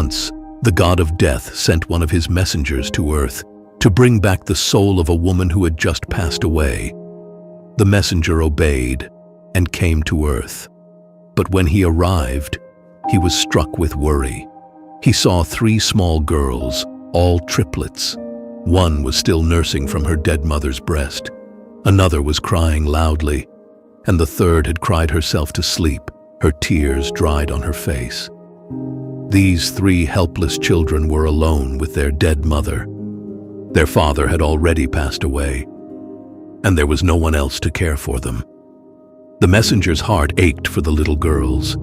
Once, the god of death sent one of his messengers to Earth to bring back the soul of a woman who had just passed away. The messenger obeyed and came to Earth. But when he arrived, he was struck with worry. He saw 3 small girls, all triplets. One was still nursing from her dead mother's breast. Another was crying loudly, and the third had cried herself to sleep, her tears dried on her face. These 3 helpless children were alone with their dead mother. Their father had already passed away, and there was no one else to care for them. The messenger's heart ached for the little girls.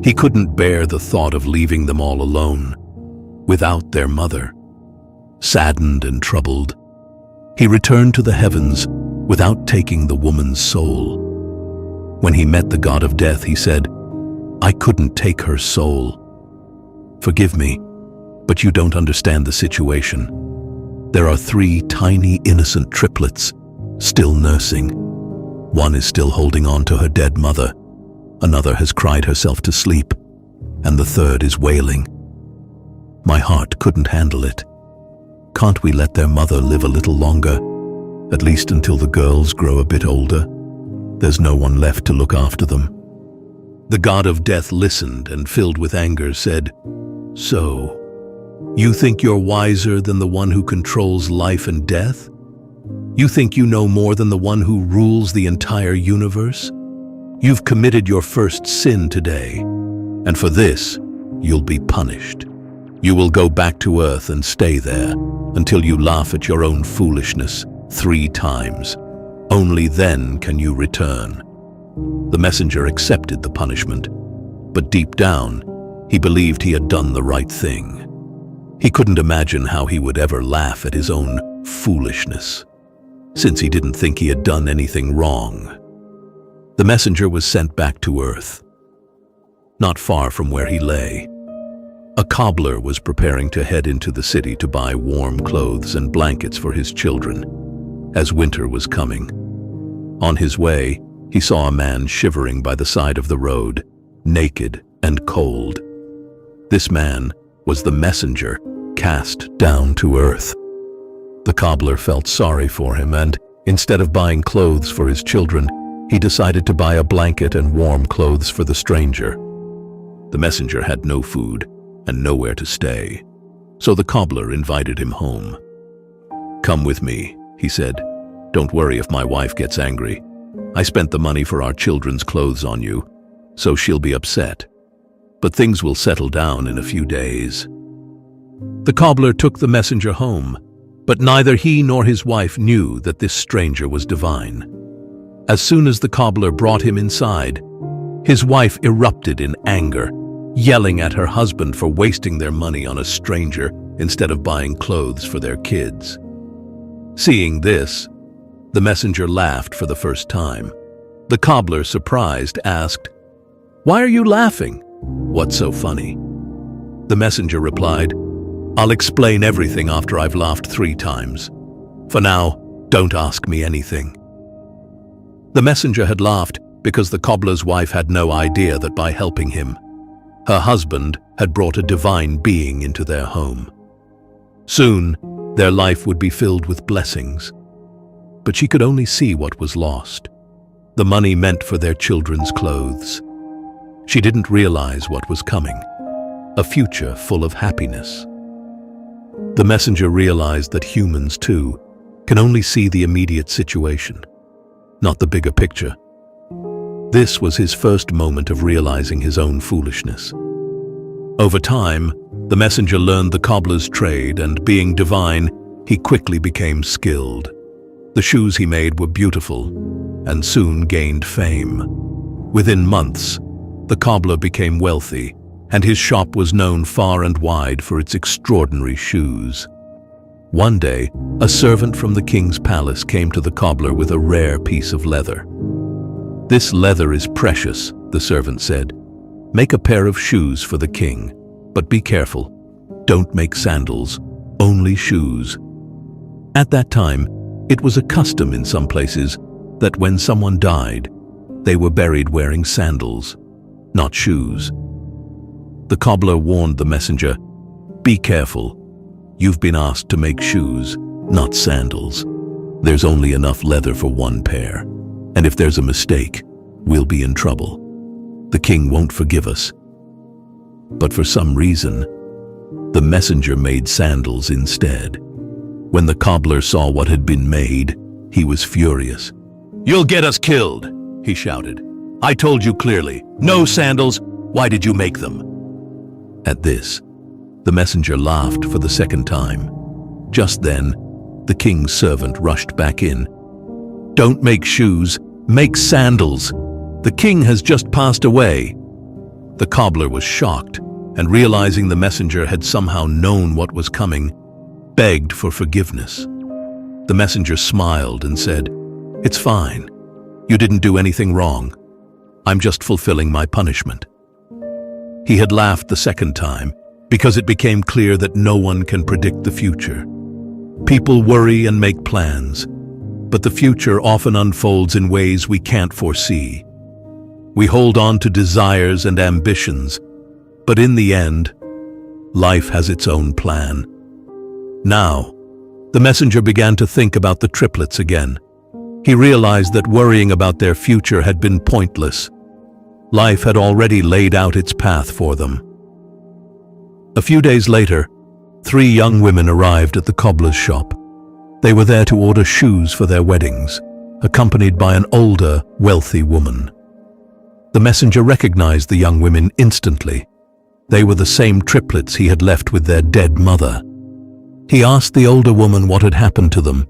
He couldn't bear the thought of leaving them all alone, without their mother. Saddened and troubled, he returned to the heavens without taking the woman's soul. When he met the god of death, he said, "I couldn't take her soul. Forgive me, but you don't understand the situation. There are 3 tiny, innocent triplets still nursing. One is still holding on to her dead mother. Another has cried herself to sleep, and the third is wailing. My heart couldn't handle it. Can't we let their mother live a little longer, at least until the girls grow a bit older? There's no one left to look after them." The god of death listened and, filled with anger, said, "So, you think you're wiser than the one who controls life and death? You think you know more than the one who rules the entire universe? You've committed your first sin today, and for this, you'll be punished. You will go back to Earth and stay there until you laugh at your own foolishness 3 times. Only then can you return." The messenger accepted the punishment, but deep down, he believed he had done the right thing. He couldn't imagine how he would ever laugh at his own foolishness, since he didn't think he had done anything wrong. The messenger was sent back to Earth. Not far from where he lay, a cobbler was preparing to head into the city to buy warm clothes and blankets for his children, as winter was coming. On his way, he saw a man shivering by the side of the road, naked and cold. This man was the messenger cast down to Earth. The cobbler felt sorry for him, and instead of buying clothes for his children, he decided to buy a blanket and warm clothes for the stranger. The messenger had no food and nowhere to stay, so the cobbler invited him home. "Come with me," he said. "Don't worry if my wife gets angry. I spent the money for our children's clothes on you, so she'll be upset. But things will settle down in a few days." The cobbler took the messenger home, but neither he nor his wife knew that this stranger was divine. As soon as the cobbler brought him inside, his wife erupted in anger, yelling at her husband for wasting their money on a stranger instead of buying clothes for their kids. Seeing this, the messenger laughed for the first time. The cobbler, surprised, asked, "Why are you laughing? What's so funny?" The messenger replied, "I'll explain everything after I've laughed 3 times. For now, don't ask me anything." The messenger had laughed because the cobbler's wife had no idea that by helping him, her husband had brought a divine being into their home. Soon, their life would be filled with blessings. But she could only see what was lost, the money meant for their children's clothes. She didn't realize what was coming, a future full of happiness. The messenger realized that humans, too, can only see the immediate situation, not the bigger picture. This was his first moment of realizing his own foolishness. Over time, the messenger learned the cobbler's trade, and being divine, he quickly became skilled. The shoes he made were beautiful, and soon gained fame. Within months, the cobbler became wealthy, and his shop was known far and wide for its extraordinary shoes. One day, a servant from the king's palace came to the cobbler with a rare piece of leather. "This leather is precious," the servant said. "Make a pair of shoes for the king, but be careful. Don't make sandals, only shoes." At that time, it was a custom in some places that when someone died, they were buried wearing sandals, not shoes. The cobbler warned the messenger, "Be careful. You've been asked to make shoes, not sandals. There's only enough leather for one pair, and if there's a mistake, we'll be in trouble. The king won't forgive us." But for some reason, the messenger made sandals instead. When the cobbler saw what had been made, he was furious. "You'll get us killed," he shouted. "I told you clearly, no sandals. Why did you make them?" At this, the messenger laughed for the second time. Just then, the king's servant rushed back in. "Don't make shoes, make sandals. The king has just passed away." The cobbler was shocked, and realizing the messenger had somehow known what was coming, begged for forgiveness. The messenger smiled and said, "It's fine. You didn't do anything wrong. I'm just fulfilling my punishment." He had laughed the second time because it became clear that no one can predict the future. People worry and make plans, but the future often unfolds in ways we can't foresee. We hold on to desires and ambitions, but in the end, life has its own plan. Now, the messenger began to think about the triplets again. He realized that worrying about their future had been pointless. Life had already laid out its path for them. A few days later, 3 young women arrived at the cobbler's shop. They were there to order shoes for their weddings, accompanied by an older, wealthy woman. The messenger recognized the young women instantly. They were the same triplets he had left with their dead mother. He asked the older woman what had happened to them.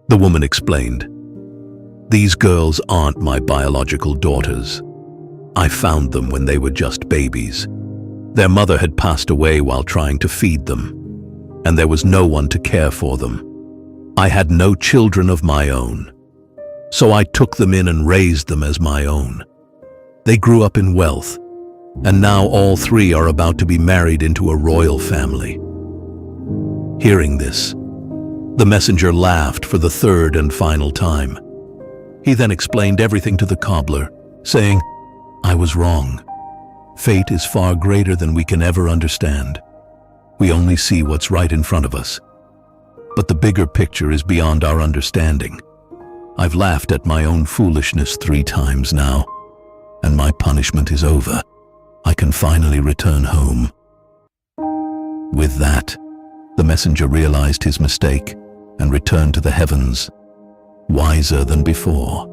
The woman explained, "These girls aren't my biological daughters. I found them when they were just babies. Their mother had passed away while trying to feed them, and there was no one to care for them. I had no children of my own, so I took them in and raised them as my own. They grew up in wealth, and now all 3 are about to be married into a royal family." Hearing this, the messenger laughed for the 3rd and final time. He then explained everything to the cobbler, saying, "I was wrong. Fate is far greater than we can ever understand. We only see what's right in front of us. But the bigger picture is beyond our understanding. I've laughed at my own foolishness 3 times now, and my punishment is over. I can finally return home." With that, the messenger realized his mistake and returned to the heavens, wiser than before.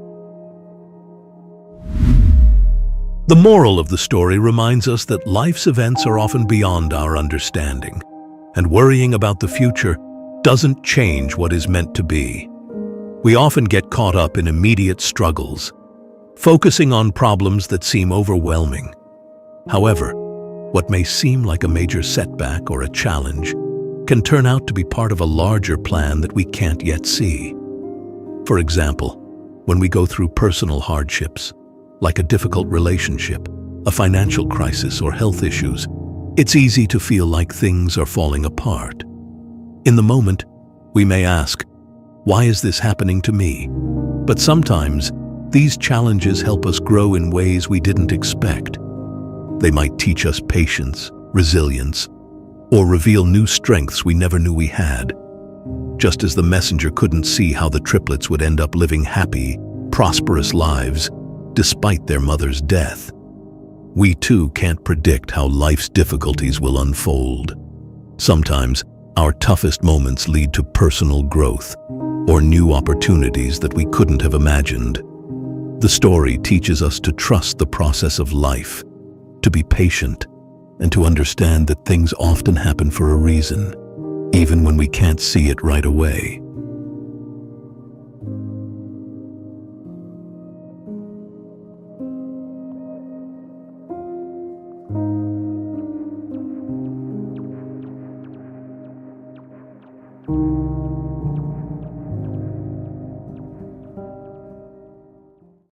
The moral of the story reminds us that life's events are often beyond our understanding, and worrying about the future doesn't change what is meant to be. We often get caught up in immediate struggles, focusing on problems that seem overwhelming. However, what may seem like a major setback or a challenge can turn out to be part of a larger plan that we can't yet see. For example, when we go through personal hardships, like a difficult relationship, a financial crisis, or health issues, it's easy to feel like things are falling apart. In the moment, we may ask, "Why is this happening to me?" But sometimes, these challenges help us grow in ways we didn't expect. They might teach us patience, resilience, or reveal new strengths we never knew we had. Just as the messenger couldn't see how the triplets would end up living happy, prosperous lives despite their mother's death, we too can't predict how life's difficulties will unfold. Sometimes, our toughest moments lead to personal growth or new opportunities that we couldn't have imagined. The story teaches us to trust the process of life, to be patient, and to understand that things often happen for a reason, even when we can't see it right away.